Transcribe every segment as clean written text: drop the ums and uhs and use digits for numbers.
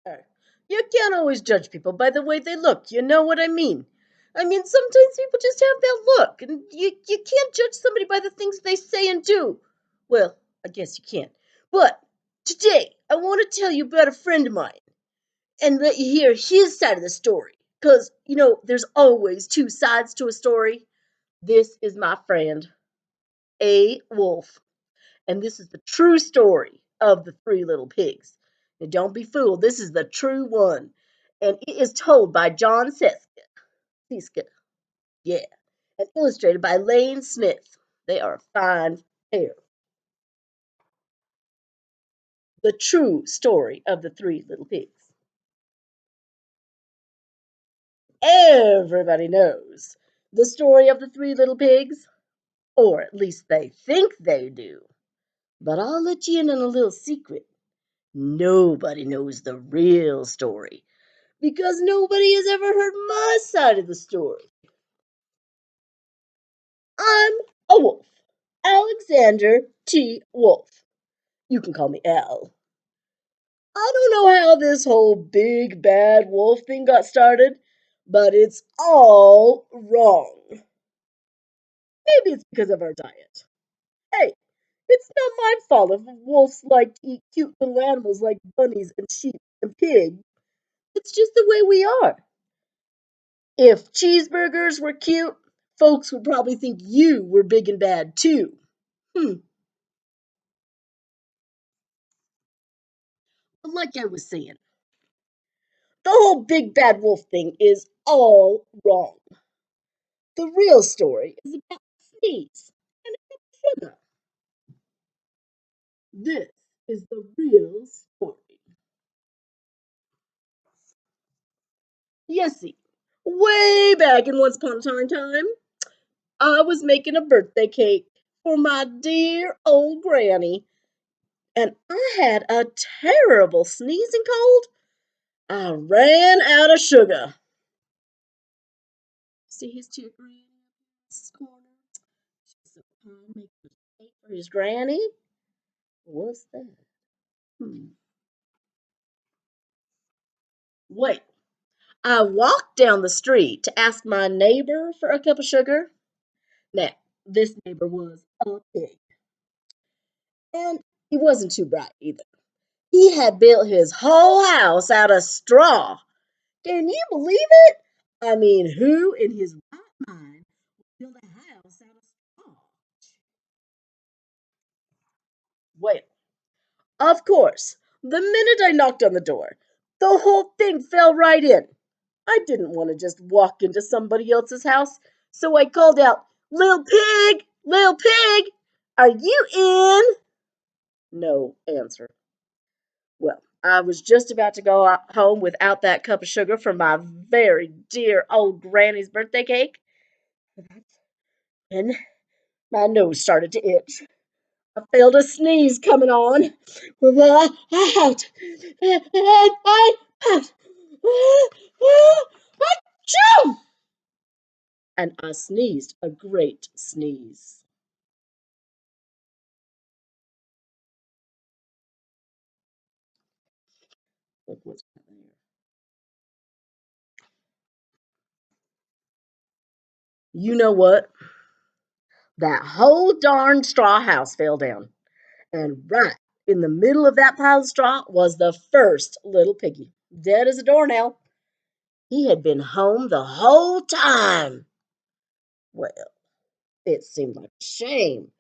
Uh, You can't always judge people by the way they look. You know what I mean? Sometimes people just have that look, and you can't judge somebody by the things they say and do. Well, I guess you can. But today, I want to tell you about a friend of mine and let you hear his side of the story. Because, there's always two sides to a story. This is my friend, A. Wolf. And this is the true story of the three little pigs. Now, don't be fooled. This is the true one. And it is told by John Scieszka. Yeah. And illustrated by Lane Smith. They are a fine pair. The true story of the three little pigs. Everybody knows the story of the three little pigs, or at least they think they do. But I'll let you in on a little secret. Nobody knows the real story because nobody has ever heard my side of the story. I'm a wolf, Alexander T. Wolf. You can call me Al. I don't know how this whole big bad wolf thing got started, but it's all wrong. Maybe it's because of our diet. Hey, it's not my fault if wolves like to eat cute little animals like bunnies and sheep and pigs. It's just the way we are. If cheeseburgers were cute, folks would probably think you were big and bad too. Hmm. But like I was saying, the whole big bad wolf thing is all wrong. The real story is about sneeze and a cup of sugar. This is the real story. You see, way back in once upon a time, I was making a birthday cake for my dear old granny, and I had a terrible sneezing cold. I ran out of sugar. See his dear granny in this corner? She's so calm, making a cake for his granny. What's that? Hmm. Wait, I walked down the street to ask my neighbor for a cup of sugar. Now, this neighbor was a pig, and he wasn't too bright either. He had built his whole house out of straw. Can you believe it? Who in his right mind would build a house out of straw? Well, of course, the minute I knocked on the door, the whole thing fell right in. I didn't want to just walk into somebody else's house, so I called out, Lil Pig! Lil Pig! Are you in? No answer. Well, I was just about to go home without that cup of sugar from my very dear old granny's birthday cake, and my nose started to itch. I felt a sneeze coming on. Out. Out. Achoo! And I sneezed a great sneeze. Look what's happening. You know what? That whole darn straw house fell down. And right in the middle of that pile of straw was the first little piggy, dead as a doornail. He had been home the whole time. Well, it seemed like a shame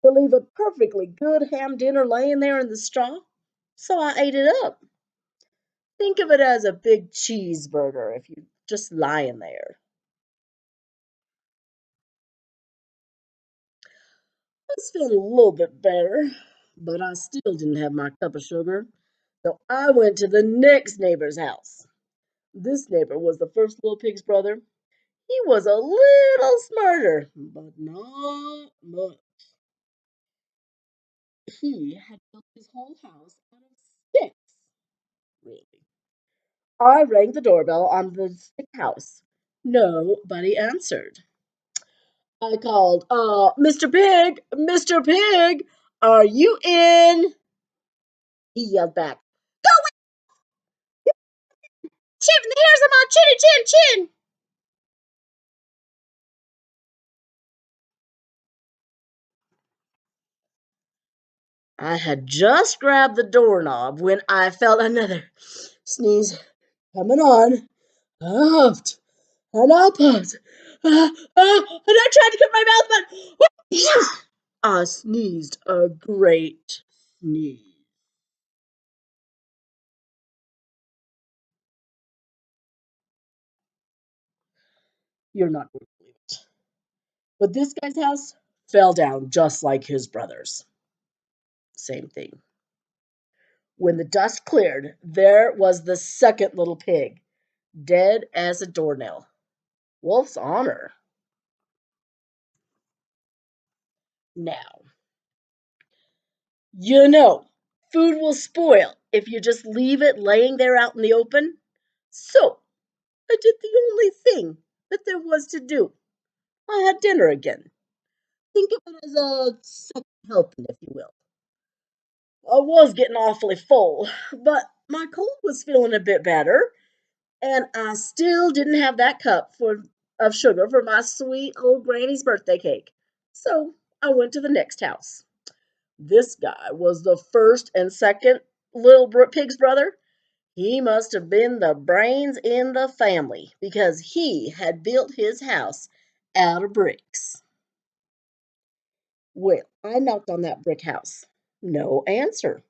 to leave a perfectly good ham dinner laying there in the straw, so I ate it up. Think of it as a big cheeseburger if you just lying there. I was feeling a little bit better, but I still didn't have my cup of sugar, so I went to the next neighbor's house. This neighbor was the first little pig's brother. He was a little smarter, but not much. He had built his whole house out of sticks. Really? I rang the doorbell on the stick house. Nobody answered. I called, Mr. Pig, Mr. Pig, are you in? He yelled back, shaving the hairs on my chinny chin chin. I had just grabbed the doorknob when I felt another sneeze coming on. I huffed and I puffed. And I tried to cover my mouth, but I sneezed a great sneeze. You're not going to believe it. But this guy's house fell down just like his brother's. Same thing. When the dust cleared, there was the second little pig, dead as a doornail. Wolf's honor. Now, you know, food will spoil if you just leave it laying there out in the open. So, I did the only thing that there was to do. I had dinner again. Think of it as a second helping, if you will. I was getting awfully full, but my cold was feeling a bit better, and I still didn't have that of sugar for my sweet old granny's birthday cake. So I went to the next house. This guy was the first and second pig's brother. He must have been the brains in the family because he had built his house out of bricks. Well, I knocked on that brick house. No answer.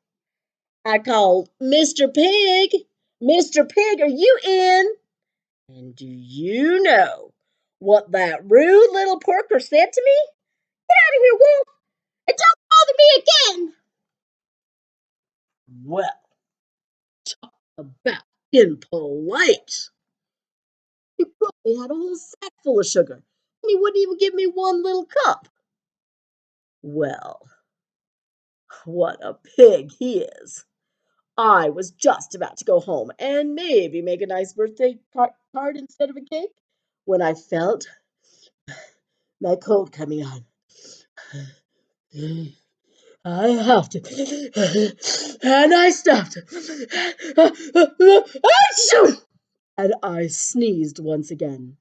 I called, Mr. Pig! Mr. Pig, are you in? And do you know what that rude little porker said to me? Get out of here, Wolf, and don't bother me again! Well, about impolite. He probably had a whole sack full of sugar, and he wouldn't even give me one little cup. Well, what a pig he is. I was just about to go home and maybe make a nice birthday card instead of a cake when I felt my cold coming on. I have to. And I stopped. And I sneezed once again.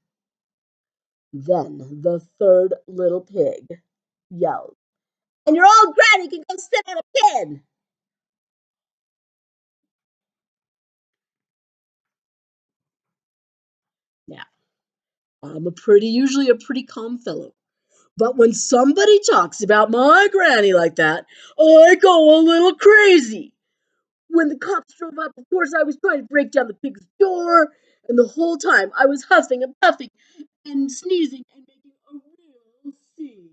Then the third little pig yelled, and your old granny can go sit on a pen. Now, usually a pretty calm fellow. But when somebody talks about my granny like that, I go a little crazy. When the cops drove up, of course, I was trying to break down the pig's door, and the whole time I was huffing and puffing and sneezing and making a real scene.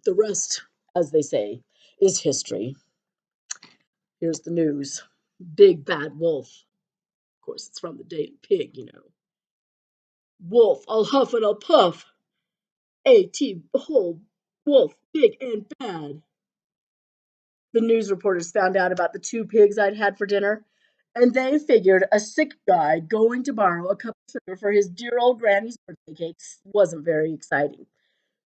The rest, as they say, is history. Here's the news. Big bad wolf. Of course, it's from the Daily Pig, you know. Wolf, I'll huff and I'll puff. A.T. Behold, wolf, big and bad. The news reporters found out about the two pigs I'd had for dinner, and they figured a sick guy going to borrow a cup of sugar for his dear old granny's birthday cakes wasn't very exciting.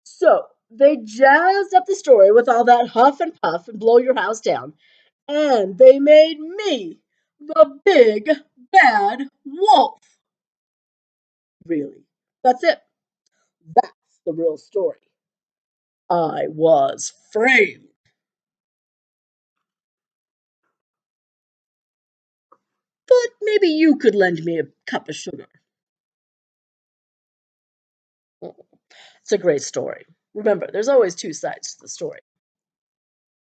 So they jazzed up the story with all that huff and puff and blow your house down, and they made me the big bad wolf. Really, that's it. That's the real story. I was framed. But maybe you could lend me a cup of sugar. It's a great story. Remember, there's always two sides to the story.